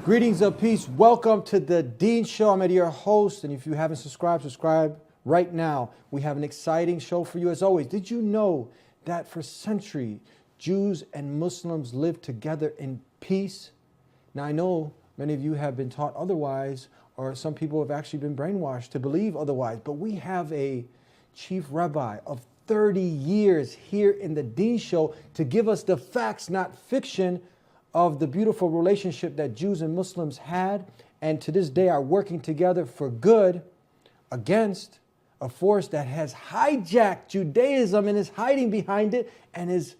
Greetings of peace. Welcome to the Dean Show. I'm Eddie, your host, and if you haven't subscribed, subscribe right now. We have an exciting show for you as always. Did you know that for centuries, Jews and Muslims lived together in peace? Now, I know many of you have been taught otherwise, or some people have actually been brainwashed to believe otherwise, but we have a chief rabbi of 30 years here in the Dean Show to give us the facts, not fiction, of the beautiful relationship that Jews and Muslims had and to this day are working together for good against a force that has hijacked Judaism and is hiding behind it and is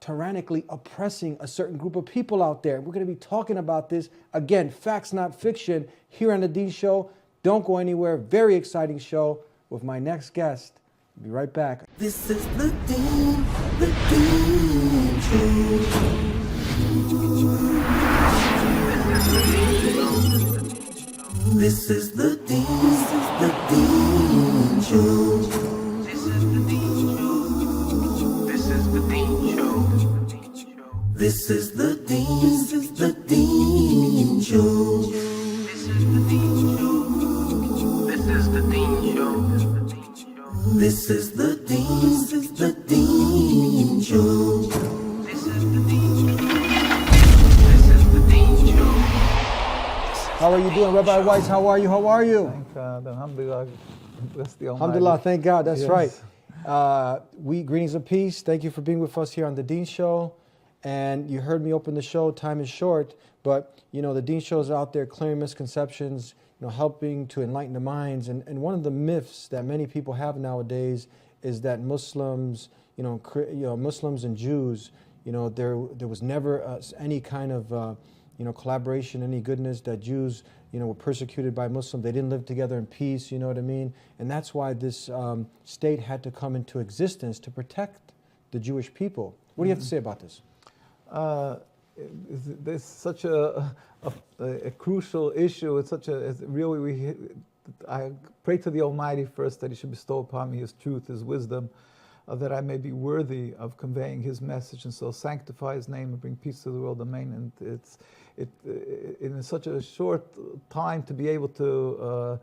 tyrannically oppressing a certain group of people out there. We're going to be talking about this. Again, facts, not fiction, here on the Dean Show. Don't go anywhere. Very exciting show with my next guest. I'll be right back. This is the Dean Show. This is the Dean Show. This is the Dean Show. This is the Dean Show. This is the Dean Show. This is the Dean Show. This is the Dean Show. This is the Dean Show. This is the Dean Show. How are you doing, Rabbi Weiss? How are you? How are you? Thank God. Alhamdulillah. Bless the Almighty. Alhamdulillah. Thank God. That's Yes. right. Greetings of peace. Thank you for being with us here on the Dean Show. And you heard me open the show. Time is short, but the Dean Show is out there clearing misconceptions, helping to enlighten the minds. And one of the myths that many people have nowadays is that Muslims, Muslims and Jews, there was never any kind of collaboration, any goodness, that Jews, were persecuted by Muslims. They didn't live together in peace, you know what I mean? And that's why this state had to come into existence to protect the Jewish people. What do you have to say about this? There's such a crucial issue. It's I pray to the Almighty first that He should bestow upon me His truth, His wisdom, that I may be worthy of conveying His message, and so sanctify His name and bring peace to the world. Amen. And in such a short time to be able to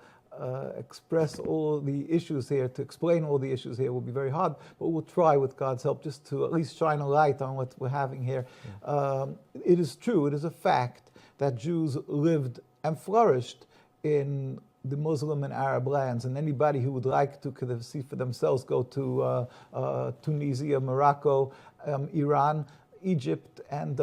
express all the issues here, to explain all the issues here will be very hard, but we'll try with God's help just to at least shine a light on what we're having here. Yeah. It is true, it is a fact that Jews lived and flourished in the Muslim and Arab lands, and anybody who would like to could see for themselves go to Tunisia, Morocco, Iran, Egypt, and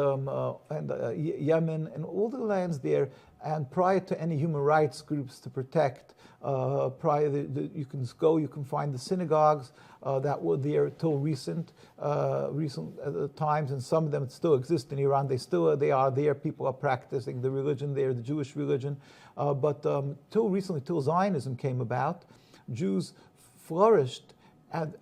Yemen, and all the lands there. And prior to any human rights groups to protect, you can go, you can find the synagogues that were there till recent times, and some of them still exist in Iran. They are there. People are practicing the religion there, the Jewish religion. But till recently, till Zionism came about, Jews flourished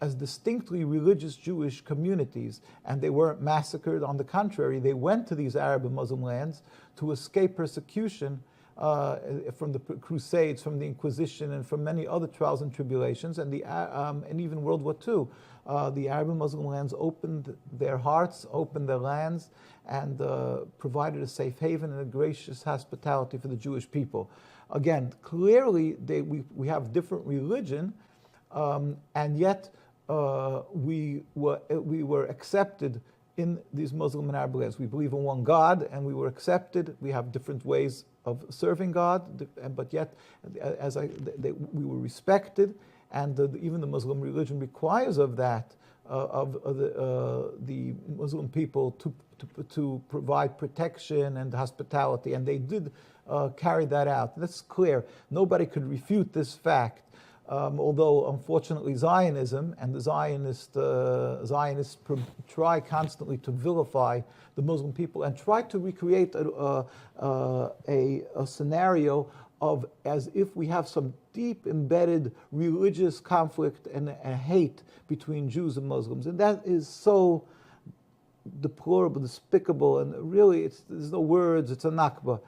as distinctly religious Jewish communities, and they weren't massacred. On the contrary, they went to these Arab and Muslim lands to escape persecution from the Crusades, from the Inquisition, and from many other trials and tribulations, and even World War II. The Arab and Muslim lands opened their hearts, opened their lands, and provided a safe haven and a gracious hospitality for the Jewish people. Again, clearly we have different religion, and yet we were accepted in these Muslim and Arab lands. We believe in one God, and we were accepted. We have different ways of serving God, but yet, we were respected, and even the Muslim religion requires of that, the Muslim people to provide protection and hospitality, and they did carry that out. That's clear. Nobody could refute this fact. Although, unfortunately, Zionism and the Zionists try constantly to vilify the Muslim people and try to recreate a scenario of as if we have some deep embedded religious conflict and hate between Jews and Muslims. And that is so deplorable, despicable, and really there's no words, it's a Nakba.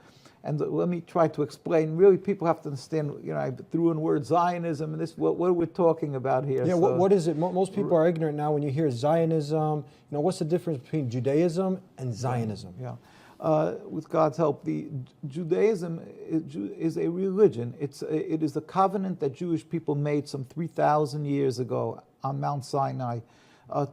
And let me try to explain. Really, people have to understand, I threw in word Zionism, and this, what are we talking about here? Yeah, So, what is it? Most people are ignorant now when you hear Zionism. What's the difference between Judaism and Zionism? Yeah. With God's help, the Judaism is a religion. It is the covenant that Jewish people made some 3,000 years ago on Mount Sinai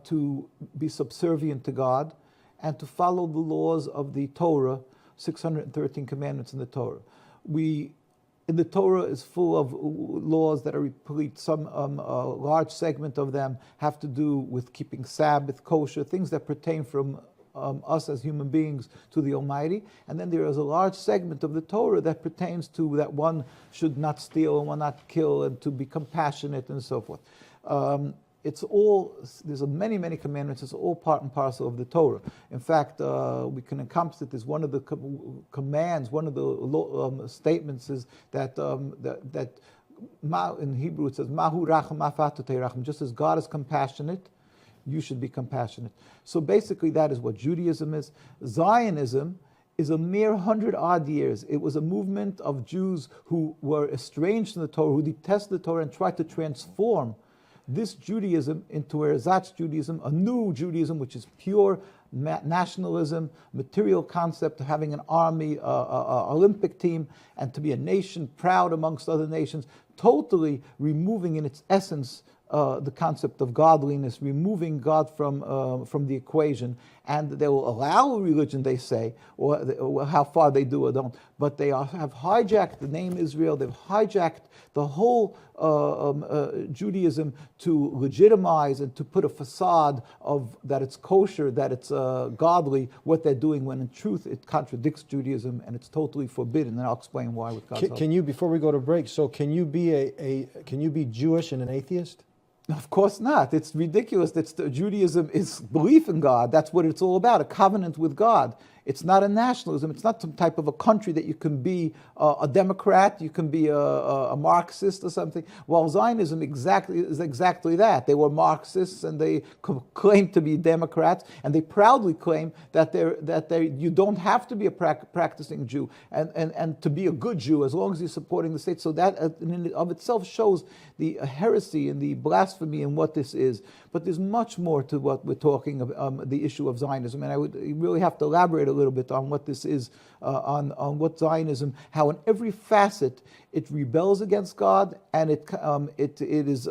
to be subservient to God and to follow the laws of the Torah, 613 commandments in the Torah. In the Torah is full of laws that are replete. Some large segment of them have to do with keeping Sabbath, kosher, things that pertain from us as human beings to the Almighty. And then there is a large segment of the Torah that pertains to that one should not steal and one not kill and to be compassionate and so forth. There's many, many commandments. It's all part and parcel of the Torah. In fact, we can encompass it as one of the commands, one of the statements is that in Hebrew it says, Mahu racham afatu teiracham. Just as God is compassionate, you should be compassionate. So basically that is what Judaism is. Zionism is a mere 100-odd years. It was a movement of Jews who were estranged from the Torah, who detested the Torah and tried to transform this Judaism into ersatz Judaism, a new Judaism, which is pure nationalism, material concept of having an army, Olympic team, and to be a nation proud amongst other nations, totally removing in its essence the concept of godliness, removing God from the equation, and they will allow religion, they say, or how far they do or don't, but they have hijacked the name Israel, they've hijacked the whole Judaism to legitimize and to put a facade of that it's kosher, that it's godly, what they're doing, when in truth it contradicts Judaism and it's totally forbidden, and I'll explain why with God's help. Can you, before we go to break, so can you be Jewish and an atheist? Of course not. It's ridiculous. Judaism is belief in God. That's what it's all about, a covenant with God. It's not a nationalism. It's not some type of a country that you can be a Democrat, you can be a Marxist or something. Well, Zionism is exactly that. They were Marxists and they claim to be Democrats, and they proudly claim that you don't have to be a practicing Jew and to be a good Jew as long as you're supporting the state. So that in and of itself shows the heresy and the blasphemy in what this is. But there's much more to what we're talking about, the issue of Zionism, and I would really have to elaborate a little bit on what this is, on what Zionism, how in every facet it rebels against God, and it is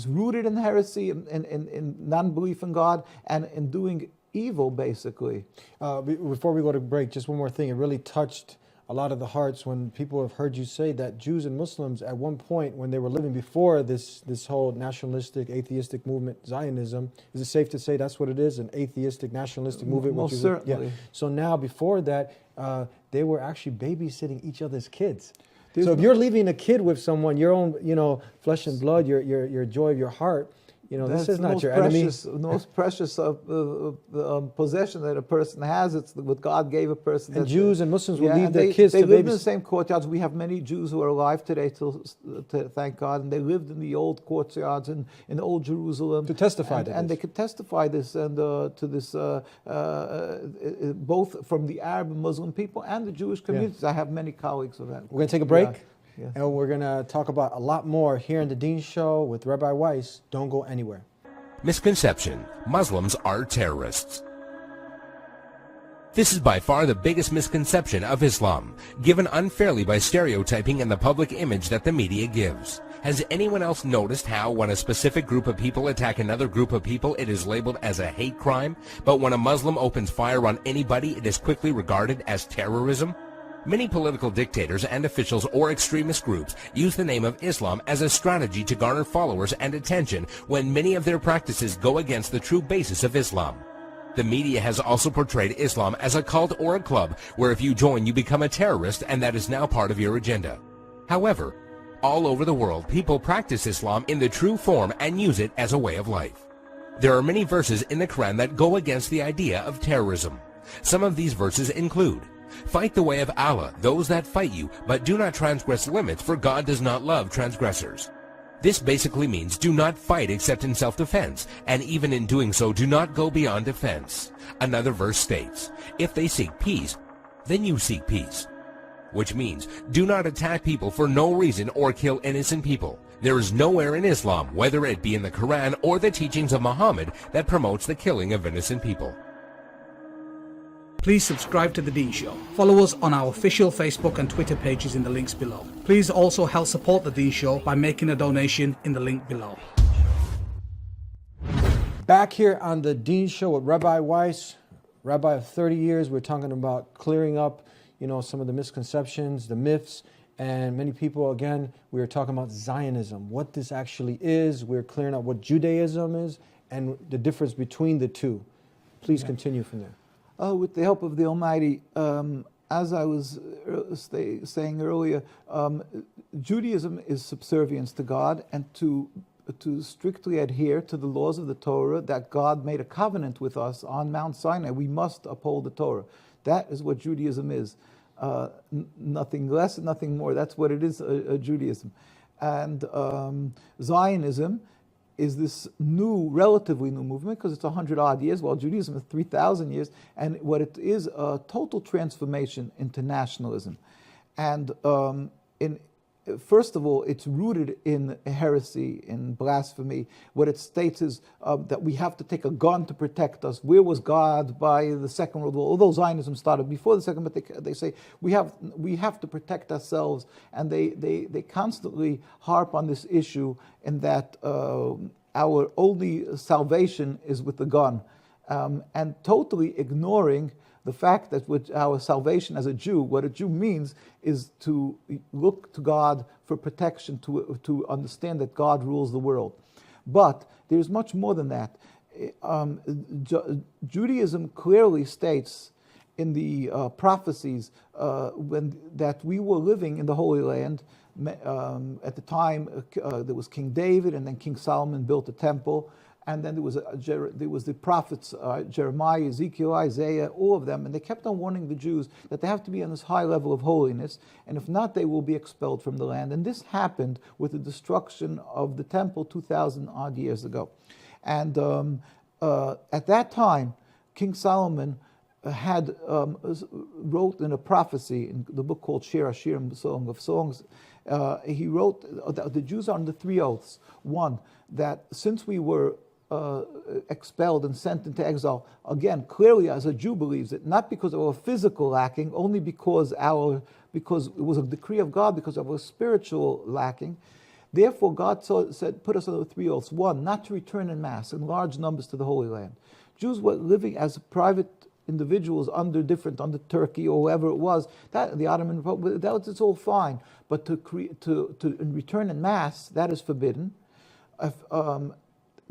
rooted in heresy and non-belief in God, and in doing evil, basically. Before we go to break, just one more thing. It really touched a lot of the hearts when people have heard you say that Jews and Muslims at one point, when they were living before this whole nationalistic, atheistic movement, Zionism, is it safe to say that's what it is, an atheistic, nationalistic movement? Most certainly. Yeah. So now, before that, they were actually babysitting each other's kids. So if you're leaving a kid with someone, your own, flesh and blood, your joy of your heart, this is not your enemy. The most precious possession that a person has. It's what God gave a person. And Jews and Muslims will leave their kids to They lived in the babies. same courtyards. We have many Jews who are alive today, thank God, and they lived in the old courtyards in old Jerusalem. To testify to this. And they could testify this and to this, both from the Arab and Muslim people and the Jewish communities. I have many colleagues of that. We're going to take a break. Yeah. Yes. And we're going to talk about a lot more here in the Dean Show with Rabbi Weiss. Don't go anywhere. Misconception: Muslims are terrorists. This is by far the biggest misconception of Islam, given unfairly by stereotyping and the public image that the media gives. Has anyone else noticed how when a specific group of people attack another group of people, it is labeled as a hate crime, but when a Muslim opens fire on anybody, it is quickly regarded as terrorism? Many political dictators and officials or extremist groups use the name of Islam as a strategy to garner followers and attention when many of their practices go against the true basis of Islam. The media has also portrayed Islam as a cult or a club where if you join you become a terrorist, and that is now part of your agenda. However, all over the world people practice Islam in the true form and use it as a way of life. There are many verses in the Quran that go against the idea of terrorism. Some of these verses include: fight the way of Allah, those that fight you, but do not transgress limits, for God does not love transgressors. This basically means do not fight except in self-defense, and even in doing so, do not go beyond defense. Another verse states, if they seek peace, then you seek peace. Which means, do not attack people for no reason or kill innocent people. There is nowhere in Islam, whether it be in the Quran or the teachings of Muhammad, that promotes the killing of innocent people. Please subscribe to The Dean Show. Follow us on our official Facebook and Twitter pages in the links below. Please also help support The Dean Show by making a donation in the link below. Back here on The Dean Show with Rabbi Weiss, rabbi of 30 years, we're talking about clearing up some of the misconceptions, the myths, and many people, again, we were talking about Zionism, what this actually is. We're clearing up what Judaism is and the difference between the two. Please continue from there. With the help of the Almighty, as I was saying earlier, Judaism is subservience to God and to strictly adhere to the laws of the Torah that God made a covenant with us on Mount Sinai. We must uphold the Torah. That is what Judaism is. Nothing less and nothing more. That's what it is, Judaism. And Zionism is this relatively new movement because it's 100-odd years, while Judaism is 3,000 years. And what it is, a total transformation into nationalism. And first of all, it's rooted in heresy, in blasphemy. What it states is that we have to take a gun to protect us. Where was God by the Second World War? Although Zionism started before the Second, but they say we have to protect ourselves, and they constantly harp on this issue in that our only salvation is with the gun, and totally ignoring the fact that with our salvation as a Jew, what a Jew means is to look to God for protection, to understand that God rules the world. But there's much more than that. Judaism clearly states in the prophecies that we were living in the Holy Land. At the time, there was King David, and then King Solomon built the temple. And then there was the prophets, Jeremiah, Ezekiel, Isaiah, all of them, and they kept on warning the Jews that they have to be on this high level of holiness, and if not, they will be expelled from the land. And this happened with the destruction of the temple 2,000-odd years ago. And at that time, King Solomon wrote in a prophecy in the book called Shir HaShirim, Song of Songs. He wrote that the Jews are under 3 oaths. One, that since we were expelled and sent into exile, again, clearly as a Jew believes it, not because of our physical lacking, only because it was a decree of God, because of our spiritual lacking. Therefore, God said, put us under 3 oaths. One, not to return in mass, in large numbers to the Holy Land. Jews were living as private individuals under Turkey or whoever it was, the Ottoman Republic, it's all fine. But to return in mass, that is forbidden.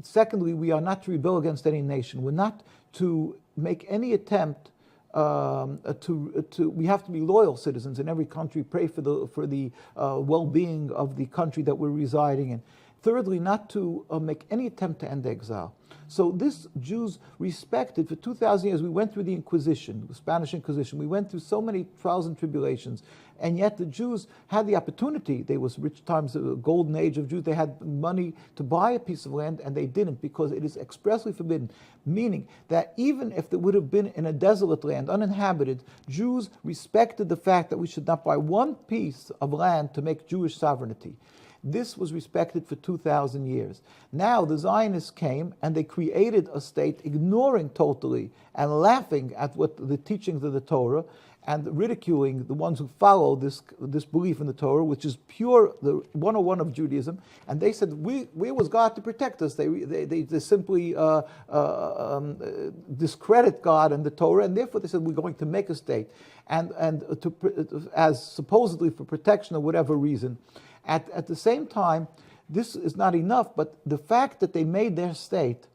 Secondly, we are not to rebel against any nation. We're not to make any attempt we have to be loyal citizens in every country, pray for the well-being of the country that we're residing in. Thirdly, not to make any attempt to end exile. So this Jews respected for 2,000 years. We went through the Inquisition, the Spanish Inquisition. We went through so many trials and tribulations. And yet the Jews had the opportunity. They was rich times, the golden age of Jews. They had money to buy a piece of land, and they didn't because it is expressly forbidden. Meaning that even if it would have been in a desolate land, uninhabited, Jews respected the fact that we should not buy one piece of land to make Jewish sovereignty. This was respected for 2,000 years. Now the Zionists came and they created a state ignoring totally and laughing at what the teachings of the Torah and ridiculing the ones who follow this belief in the Torah, which is pure, the 101 of Judaism. And they said, where was God to protect us? They simply discredit God and the Torah, and therefore they said, we're going to make a state. And as supposedly for protection or whatever reason. At the same time, this is not enough, but the fact that they made their state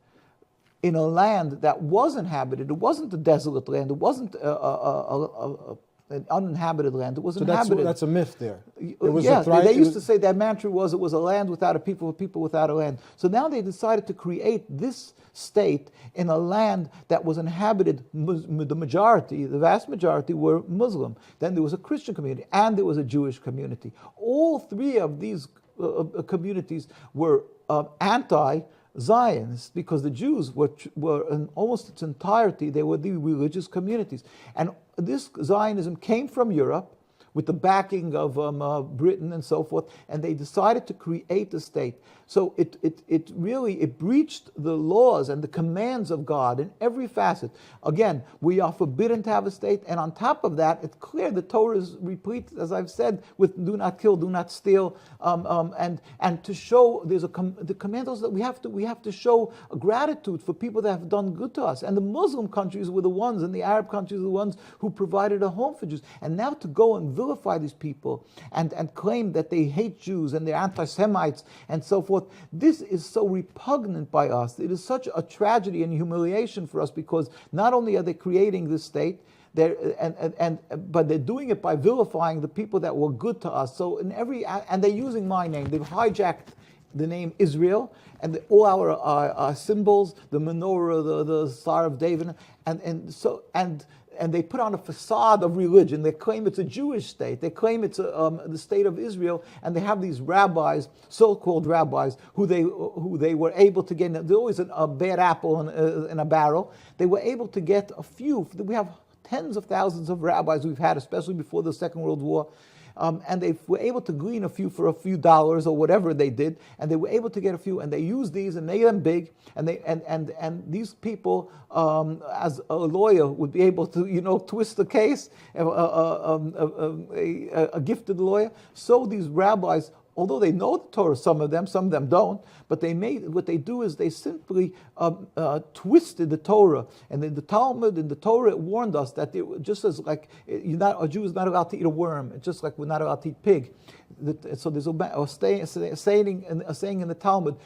in a land that was inhabited, it wasn't a desolate land, it wasn't an uninhabited land, it was inhabited. That's a myth there. They used to say that mantra was it was a land without a people without a land. So now they decided to create this state in a land that was inhabited, the vast majority were Muslim. Then there was a Christian community and there was a Jewish community. All 3 of these communities were anti Zionists, because the Jews were in almost its entirety, they were the religious communities. And this Zionism came from Europe with the backing of Britain and so forth, and they decided to create a state. So it really breached the laws and the commands of God in every facet. Again, we are forbidden to have a state, and on top of that, it's clear the Torah is replete, as I've said, with do not kill, do not steal, and to show the commandos that we have to show gratitude for people that have done good to us. And the Muslim countries were the ones, and the Arab countries were the ones who provided a home for Jews. And now to go and vilify these people and claim that they hate Jews and they're anti-Semites and so forth, this is so repugnant by us. It is such a tragedy and humiliation for us, because not only are they creating this state, but they're doing it by vilifying the people that were good to us. So and they're using my name. They've hijacked the name Israel and all our symbols, the menorah, the Star of David, and they put on a facade of religion. They claim it's a Jewish state. They claim it's the state of Israel, and they have these rabbis, so-called rabbis, who they were able to get. There's always a bad apple in a barrel. They were able to get a few. We have tens of thousands of rabbis we've had, especially before the Second World War. And they were able to glean a few for a few dollars or whatever they did, and they were able to get a few, and they used these and made them big, and these people, as a lawyer, would be able to twist the case, a gifted lawyer. So these rabbis, although they know the Torah, some of them don't, but what they do is they simply twisted the Torah. And in the Talmud, in the Torah, it warned us that just as like a Jew is not allowed to eat a worm, it's just like we're not allowed to eat pig. So there's a saying in the Talmud,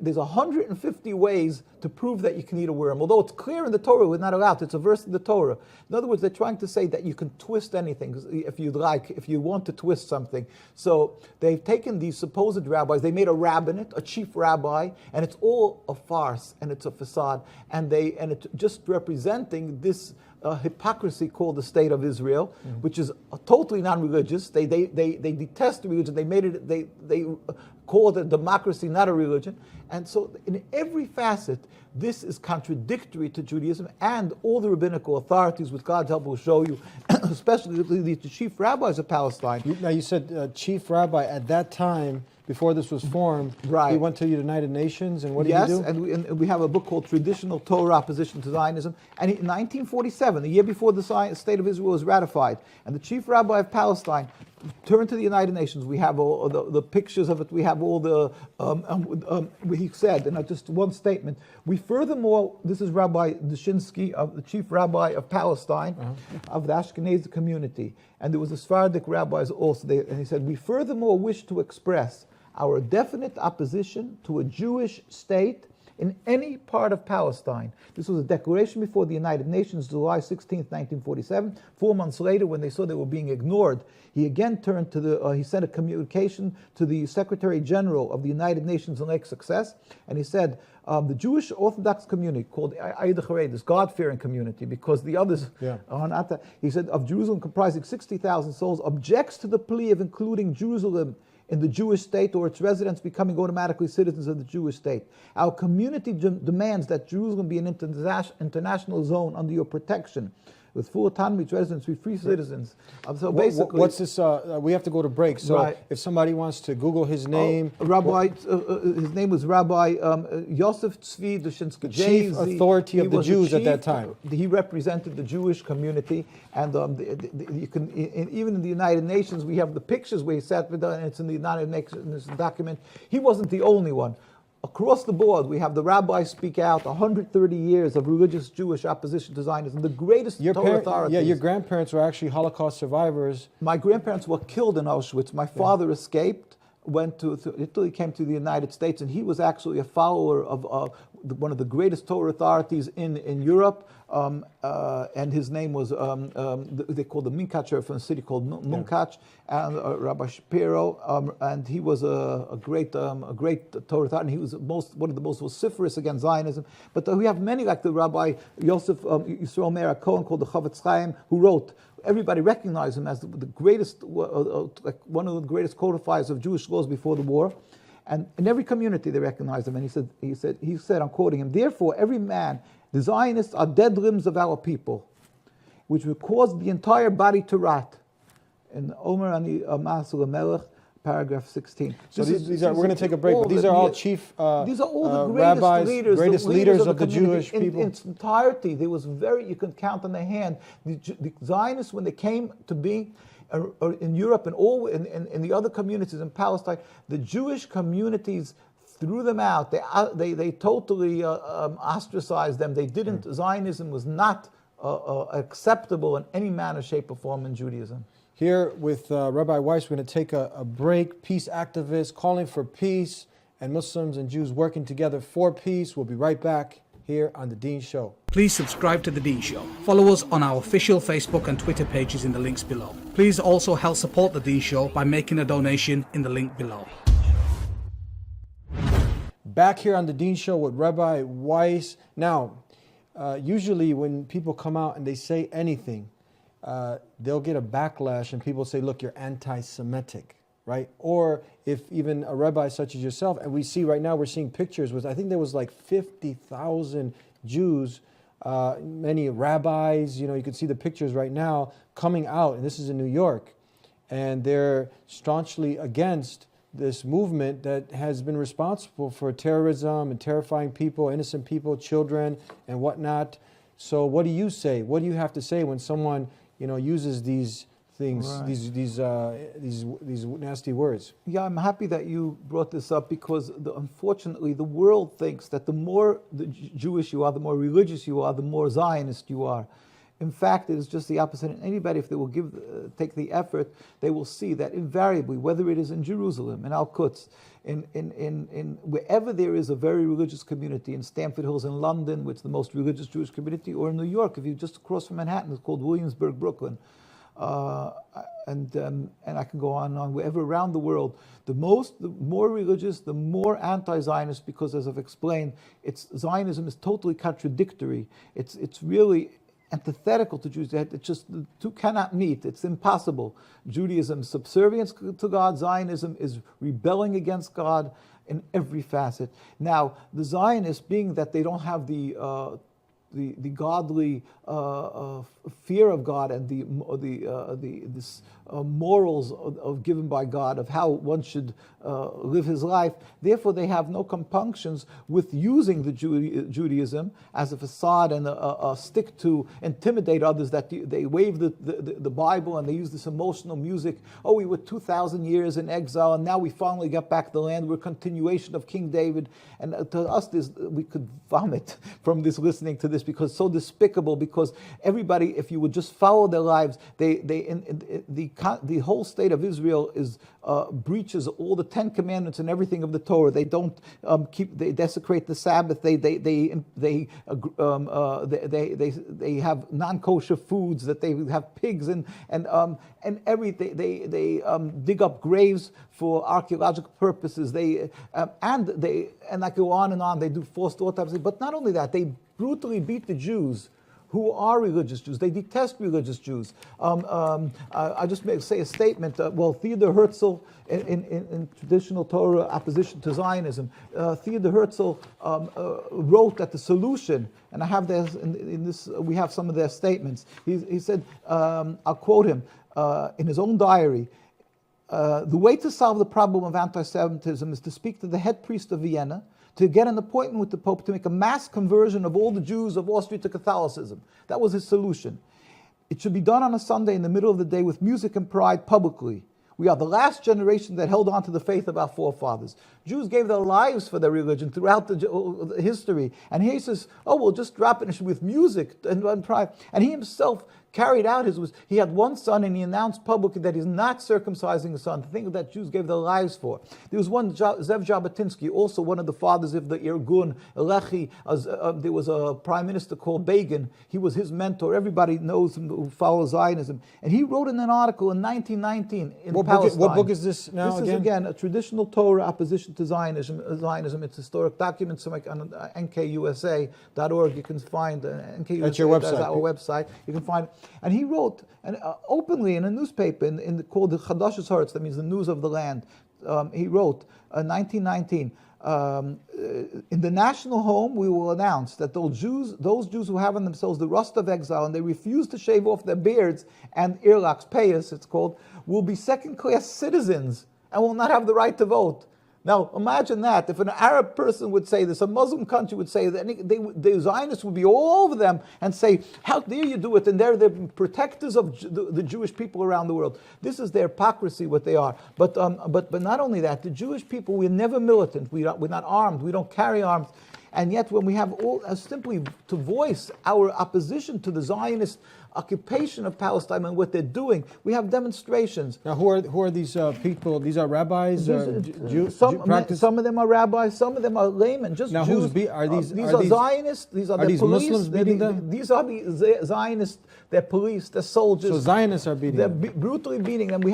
there's 150 ways to prove that you can eat a worm. Although it's clear in the Torah we're not allowed to. It's a verse in the Torah. In other words, they're trying to say that you can twist anything if you want to twist something. So they've taken these supposed rabbis, they made a rabbinate, a chief rabbi, and it's all a farce and it's a facade, and it's just representing this hypocrisy called the State of Israel, which is totally non-religious. They detest religion. They call it a democracy, not a religion. And so in every facet, this is contradictory to Judaism and all the rabbinical authorities, with God's help will show you, especially the chief rabbis of Palestine. Now you said chief rabbi at that time, before this was formed, right. He went to the United Nations, and what did he do? Yes, and we have a book called Traditional Torah Opposition to Zionism. And in 1947, the year before the State of Israel was ratified, and the chief rabbi of Palestine turned to the United Nations. We have all the pictures of it. We have all the, he said, and just one statement, we furthermore, this is Rabbi Dushinsky, the chief rabbi of Palestine, of the Ashkenazi community. And there was the Sephardic rabbis also, and he said, we furthermore wish to express our definite opposition to a Jewish state in any part of Palestine. This was a declaration before the United Nations, July 16, 1947. 4 months later, when they saw they were being ignored, he again turned to he sent a communication to the Secretary General of the United Nations on Lake Success, and he said, the Jewish Orthodox community, called this God-fearing community, because the others are not, he said, of Jerusalem comprising 60,000 souls, objects to the plea of including Jerusalem in the Jewish state or its residents becoming automatically citizens of the Jewish state. Our community demands that Jerusalem be an international zone under your protection, with full autonomy to residents, be free citizens. So basically, what's this? We have to go to break. So right. If somebody wants to Google his name, his name was Rabbi Yosef Tzvi Dushinsky, chief authority of the Jews at that time. He represented the Jewish community, and you can even in the United Nations we have the pictures where he sat with, and it's in the United Nations document. He wasn't the only one. Across the board, we have the rabbis speak out, 130 years of religious Jewish opposition to Zionism, the greatest Torah authorities. Yeah, your grandparents were actually Holocaust survivors. My grandparents were killed in Auschwitz. My father escaped, went to Italy, came to the United States, and he was actually a follower of one of the greatest Torah authorities in Europe. And his name was, they called the Minkacher from a city called Munkach, and Rabbi Shapiro, and he was a great Torah authority, and he was one of the most vociferous against Zionism. But we have many, like the Rabbi Yosef Yisrael Meir Cohen, called the Chavetz Chaim, who wrote, everybody recognized him as the greatest, like one of the greatest codifiers of Jewish laws before the war. And in every community they recognized him. And he said, I'm quoting him, therefore every man, the Zionists are dead limbs of our people, which would cause the entire body to rot. In Omer Ani Masul Melech, paragraph 16. So these are, we're going to take a break, but these are all chief these are all the rabbis, greatest leaders of the community Jewish people. In its entirety, there was you can count on the hand. The Zionists, when they came to be in Europe and all in the other communities in Palestine, the Jewish communities threw them out. They totally ostracized them. They didn't. Zionism was not acceptable in any manner, shape, or form in Judaism. Here with Rabbi Weiss, we're going to take a break. Peace activists calling for peace and Muslims and Jews working together for peace. We'll be right back here on The Dean Show. Please subscribe to The Dean Show. Follow us on our official Facebook and Twitter pages in the links below. Please also help support The Dean Show by making a donation in the link below. Back here on The Dean Show with Rabbi Weiss. Now, usually when people come out and they say anything, they'll get a backlash and people say, look, you're anti-Semitic, right? Or if even a rabbi such as yourself, and we see right now, we're seeing pictures with, I think there was like 50,000 Jews, many rabbis, you can see the pictures right now coming out, and this is in New York, and they're staunchly against this movement that has been responsible for terrorism and terrifying people, innocent people, children, and whatnot. So what do you say? What do you have to say when someone uses these things, right, these nasty words? Yeah, I'm happy that you brought this up because unfortunately the world thinks that the more Jewish you are, the more religious you are, the more Zionist you are. In fact, it is just the opposite. And anybody, if they will take the effort, they will see that invariably, whether it is in Jerusalem, in Al-Quds, in wherever there is a very religious community, in Stamford Hills in London, which is the most religious Jewish community, or in New York, if you just across from Manhattan, it's called Williamsburg, Brooklyn. And I can go on and on. Wherever around the world, the more religious, the more anti-Zionist, because as I've explained, Zionism is totally contradictory. It's really antithetical to Jews. It just, the two cannot meet. It's impossible. Judaism is subservience to God. Zionism is rebelling against God in every facet. Now, the Zionists, being that they don't have the godly fear of God and this morals given by God of how one should live his life. Therefore, they have no compunctions with using the Judaism as a facade and a stick to intimidate others. That they wave the Bible and they use this emotional music. Oh, we were 2,000 years in exile and now we finally got back the land. We're a continuation of King David. And to us, we could vomit from this, listening to this, because it's so despicable. Because everybody, if you would just follow their lives, the whole state of Israel breaches all the 10 commandments and everything of the Torah. They don't they desecrate the Sabbath. They have non-kosher foods. That they have pigs and everything. They dig up graves for archaeological purposes. And I go on and on. They do forced autopsy. But not only that, they brutally beat the Jews who are religious Jews. They detest religious Jews. I just say a statement. Theodor Herzl, in traditional Torah opposition to Zionism, Theodor Herzl wrote that the solution, and I have this in this. We have some of their statements. He said, I'll quote him in his own diary. The way to solve the problem of anti-Semitism is to speak to the head priest of Vienna, to get an appointment with the Pope to make a mass conversion of all the Jews of Austria to Catholicism. That was his solution. It should be done on a Sunday in the middle of the day with music and pride publicly. We are the last generation that held on to the faith of our forefathers. Jews gave their lives for their religion throughout the history. And he says, we'll just drop it with music and pride. And he himself carried out he had one son, and he announced publicly that he's not circumcising his son, the thing that Jews gave their lives for. There was one, Zev Jabotinsky, also one of the fathers of the Irgun, Lechi. There was a prime minister called Begin. He was his mentor. Everybody knows him who follows Zionism. And he wrote in an article in 1919 in Palestine. What book is this now again? This is, again, a traditional Torah opposition to Zionism. It's historic documents on nkusa.org. You can find NKUSA. That's your website. That's our website. You can find it. And he wrote openly in a newspaper called the Chadash's Haaretz, that means the news of the land, 1919, in the national home we will announce that those Jews who have on themselves the rust of exile and they refuse to shave off their beards and earlocks, payas it's called, will be second-class citizens and will not have the right to vote. Now, imagine that. If an Arab person would say this, a Muslim country would say that, the Zionists would be all over them and say, how dare you do it? And they're the protectors of the Jewish people around the world. This is their hypocrisy, what they are. But not only that, the Jewish people, we're never militant. We're not armed. We don't carry arms. And yet when we have simply to voice our opposition to the Zionist occupation of Palestine and what they're doing, we have demonstrations. Now, who are these people? These are rabbis? Some of them are rabbis, some of them are laymen, just now, Jews. These are Zionists, these are the these police. Muslims beating them? These are the Zionists, they're police, they're soldiers. So Zionists are beating them? They're brutally beating them. We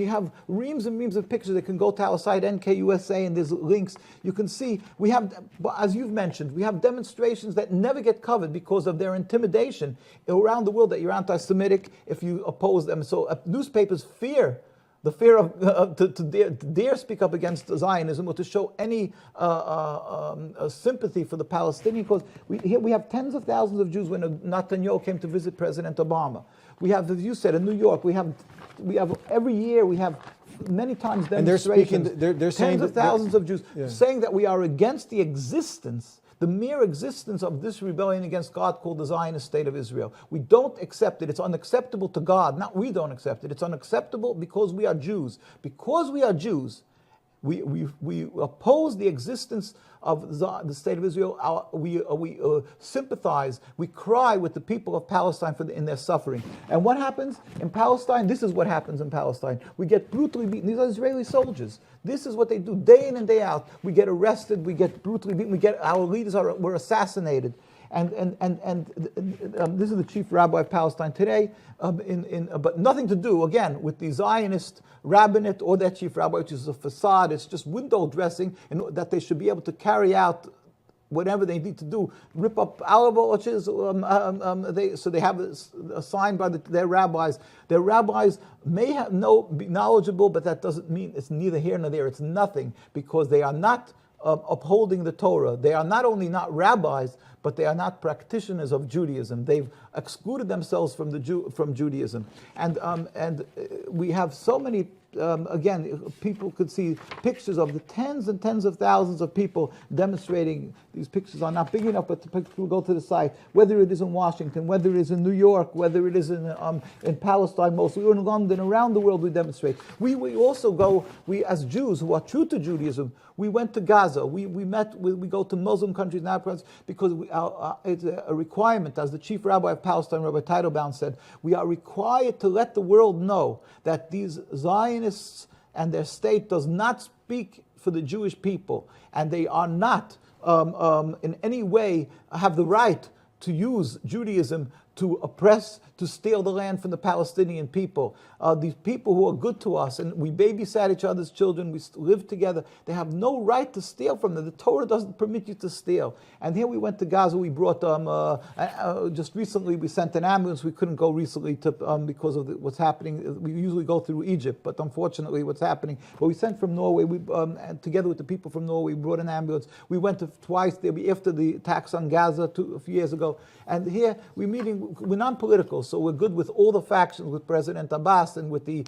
have reams and reams of pictures that can go to our site, NKUSA, and there's links. You can see, we have, as you've mentioned, we have demonstrations that never get covered because of their intimidation around the world that you're anti-Semitic if you oppose them. So newspapers fear the fear of to dare speak up against Zionism or to show any sympathy for the Palestinian cause. Here we have tens of thousands of Jews when Netanyahu came to visit President Obama. We have, as you said, in New York, we have every year we have many times demonstrations. And they're saying tens of thousands of Jews saying that we are against the existence, the mere existence of this rebellion against God called the Zionist state of Israel. We don't accept it. It's unacceptable to God. Not we don't accept it. It's unacceptable because we are Jews. Because we are Jews, we oppose the existence of the state of Israel. We sympathize, we cry with the people of Palestine in their suffering. And what happens in Palestine? This is what happens in Palestine. We get brutally beaten. These are Israeli soldiers. This is what they do day in and day out. We get arrested, we get brutally beaten, our leaders were assassinated. And this is the chief rabbi of Palestine today, but nothing to do, again, with the Zionist rabbinate or that chief rabbi, which is a facade. It's just window dressing, and that they should be able to carry out whatever they need to do, rip up alabaches, so they have assigned by their rabbis. Their rabbis may be knowledgeable, but that doesn't mean it's neither here nor there. It's nothing, because they are not upholding the Torah. They are not only not rabbis, but they are not practitioners of Judaism. They've excluded themselves from Judaism, and we have so many. Again, people could see pictures of the tens and tens of thousands of people demonstrating. These pictures are not big enough, but people go to the site, whether it is in Washington, whether it is in New York, whether it is in Palestine mostly, or in London, around the world we demonstrate. We also go, as Jews who are true to Judaism, we went to Gaza. We go to Muslim countries now because it's a requirement, as the chief rabbi of Palestine, Rabbi Teitelbaum, said, we are required to let the world know that these Zionists and their state does not speak for the Jewish people, and they are not in any way have the right to use Judaism to oppress, to steal the land from the Palestinian people. These people who are good to us, and we babysat each other's children, we live together, they have no right to steal from them. The Torah doesn't permit you to steal. And here we went to Gaza, we brought, just recently we sent an ambulance. We couldn't go recently because of what's happening. We usually go through Egypt, but unfortunately what's happening. But we sent from Norway, together with the people from Norway, we brought an ambulance. We went twice there after the attacks on Gaza a few years ago. And here we're non-political, so we're good with all the factions, with President Abbas and with the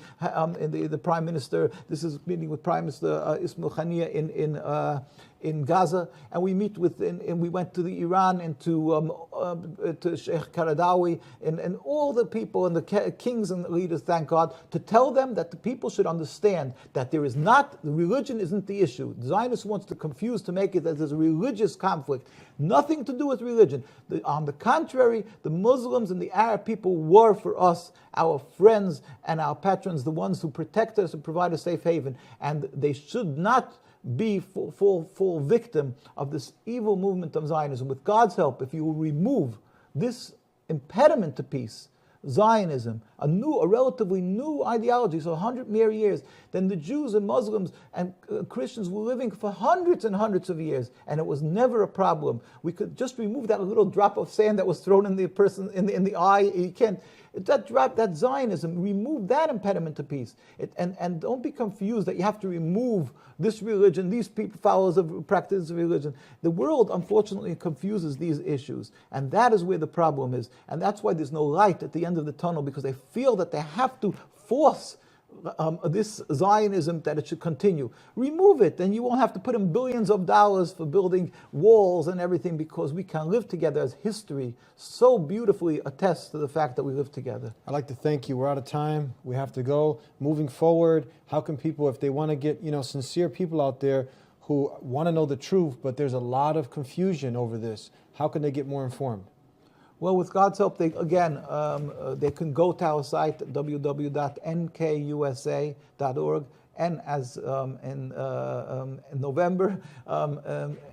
Prime Minister. This is meeting with Prime Minister Ismail Haniyeh in Gaza, and we meet with, and we went to Iran and to Sheikh Qaradawi and all the people and the kings and leaders, thank God, to tell them that the people should understand that the religion isn't the issue. The Zionist wants to confuse, to make it that there's a religious conflict. Nothing to do with religion. On the contrary, the Muslims and the Arab people were for us our friends and our patrons, the ones who protect us and provide a safe haven, and they should not be full victim of this evil movement of Zionism. With God's help, if you will remove this impediment to peace, Zionism, a relatively new ideology, so 100 mere years, then the Jews and Muslims and Christians were living for hundreds and hundreds of years, and it was never a problem. We could just remove that little drop of sand that was thrown in the person in the eye. You can't. That Zionism, remove that impediment to peace. And don't be confused that you have to remove this religion, these people, followers of practice of religion. The world, unfortunately, confuses these issues. And that is where the problem is. And that's why there's no light at the end of the tunnel, because they feel that they have to force this Zionism that it should continue. Remove it, and you won't have to put in billions of dollars for building walls and everything, because we can live together, as history so beautifully attests to the fact that we live together. I'd like to thank you. We're out of time. We have to go. Moving forward, how can people, if they want to get, sincere people out there who want to know the truth, but there's a lot of confusion over this, how can they get more informed? Well, with God's help, they can go to our site, www.nkusa.org, and as in November,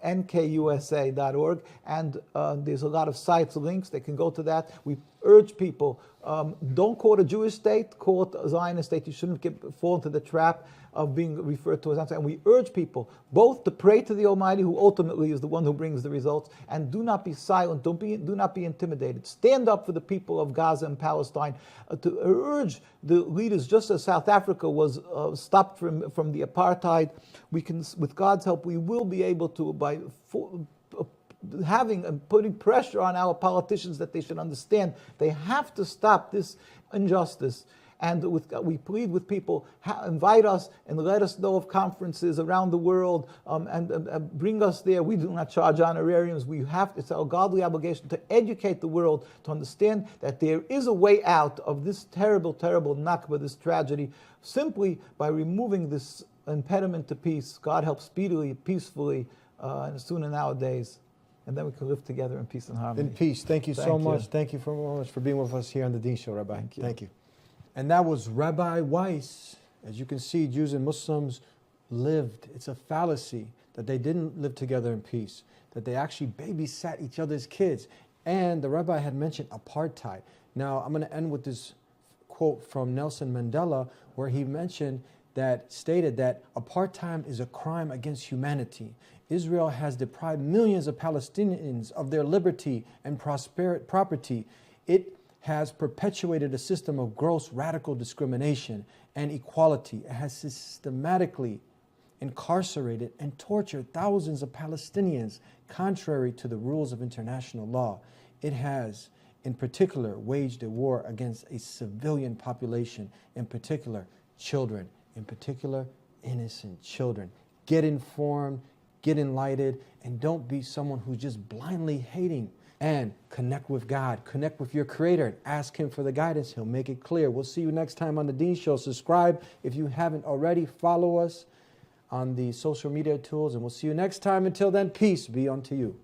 nkusa.org, and there's a lot of sites, links, they can go to that. We urge people, don't call it a Jewish state, call it a Zionist state. You shouldn't fall into the trap of being referred to as Zionist. And we urge people both to pray to the Almighty, who ultimately is the one who brings the results, and do not be silent, do not be intimidated. Stand up for the people of Gaza and Palestine, to urge the leaders, just as South Africa was stopped from the apartheid. We can, with God's help, we will be able to, by having and putting pressure on our politicians, that they should understand they have to stop this injustice. And we plead with people, invite us and let us know of conferences around the world, and bring us there. We do not charge honorariums. It's our godly obligation to educate the world to understand that there is a way out of this terrible, terrible Nakba, this tragedy, simply by removing this impediment to peace. God help speedily, peacefully, and sooner nowadays. And then we can live together in peace and harmony. In peace. Thank you so much. Thank you so much for being with us here on the Dean Show, Rabbi. Thank you. And that was Rabbi Weiss. As you can see, Jews and Muslims lived. It's a fallacy that they didn't live together in peace, that they actually babysat each other's kids. And the rabbi had mentioned apartheid. Now, I'm going to end with this quote from Nelson Mandela, where he stated that apartheid is a crime against humanity. Israel has deprived millions of Palestinians of their liberty and property. It has perpetuated a system of gross radical discrimination and equality. It has systematically incarcerated and tortured thousands of Palestinians contrary to the rules of international law. It has, in particular, waged a war against a civilian population, in particular, children, in particular, innocent children. Get informed, get enlightened, and don't be someone who's just blindly hating. And connect with God, connect with your Creator, and ask Him for the guidance. He'll make it clear. We'll see you next time on the Dean Show. Subscribe if you haven't already. Follow us on the social media tools, and we'll see you next time. Until then, peace be unto you.